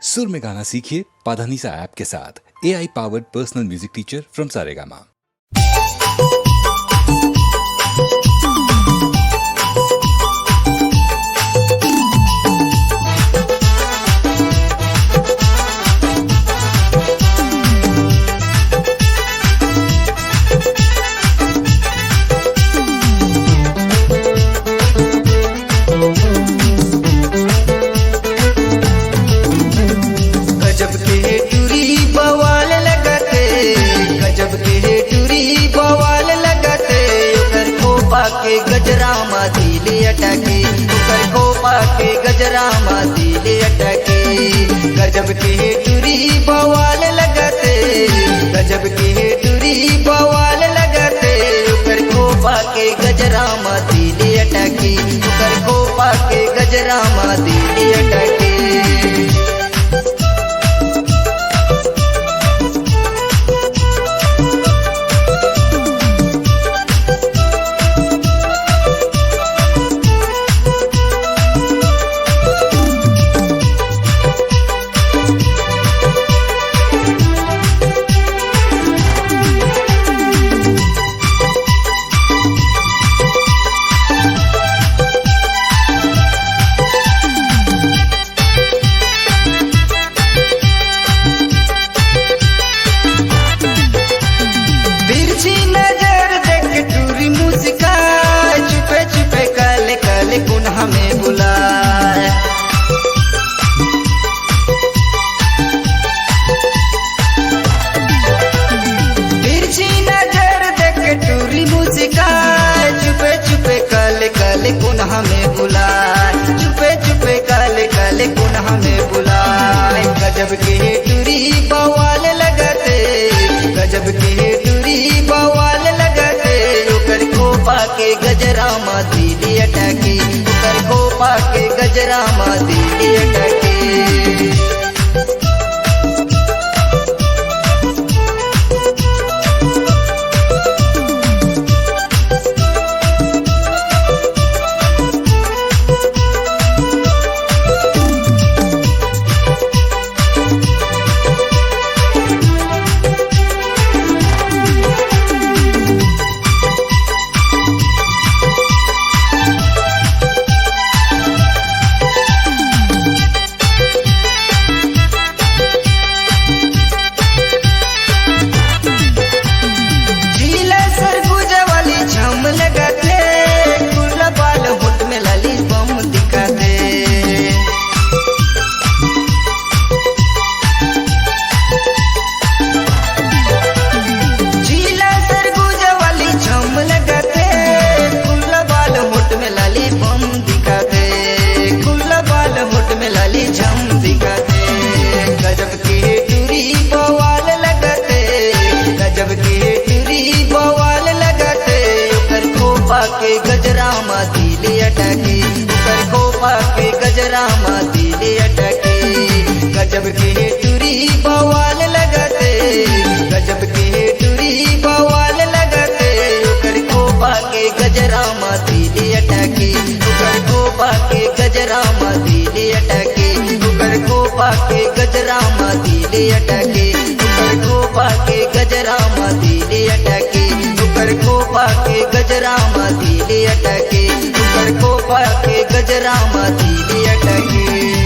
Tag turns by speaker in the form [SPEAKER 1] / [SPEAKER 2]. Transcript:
[SPEAKER 1] सुर में गाना सीखिए पाधानीसा ऐप के साथ। AI powered personal music teacher from Saregama.
[SPEAKER 2] गजब के टूरी बवाल लगते, गजब के टूरी बवाल लगते। उकर खोपा के गजरा दिले अटके, उकर खोपा के गजरा दिले अटके। गजब के टूरी बवाल लगते, गजब के टूरी बवाल लगते। उकर खोपा के गजरा दिले अटके, उकर खोपा के गजरा दिले अटके। तिरछी नजर देख टूरी मुस्काए, छुपे छुपे काले काले गुण हमें बुलाए। तिरछी नजर देख टूरी मुस्काए, छुपे छुपे काले काले गुण हमें बुलाए। छुपे छुपे काले काले गुण हमें बुलाए। गजब के टूरी बवाल लगते, गजब के टूरी बवाल लगते। उकर खोपा के गजरा दिले अटके, उकर खोपा के गजरा दिले अटके। झीला सरगुज वाली झम लगते, गुला बाल होठ में लाली बम दिखाते। झीला सरगुज वाली झम लगते, गुला बाल होठ में लाली बम दिखाते। गुला बाल होठ में लाली झम दिखाते। गजब के टूरी बवाल लगते, गजब के टूरी बवाल लगते। उकर खोपा के गजरा दिले अटके, उकर खोपा के गजरा दिले अटके। गजब के टूरी बवाल लगते, गजब के टूरी बवाल लगते। उकर खोपा के गजरा दिले अटके, उकर खोपा के गजरा दिले अटके। उकर खोपा के गजरा दिले अटके, उकर खोपा के गजरा दिले अटके। उकर खोपा के गजरा दिले अटके, उकर खोपा के गजरा दिले अटके।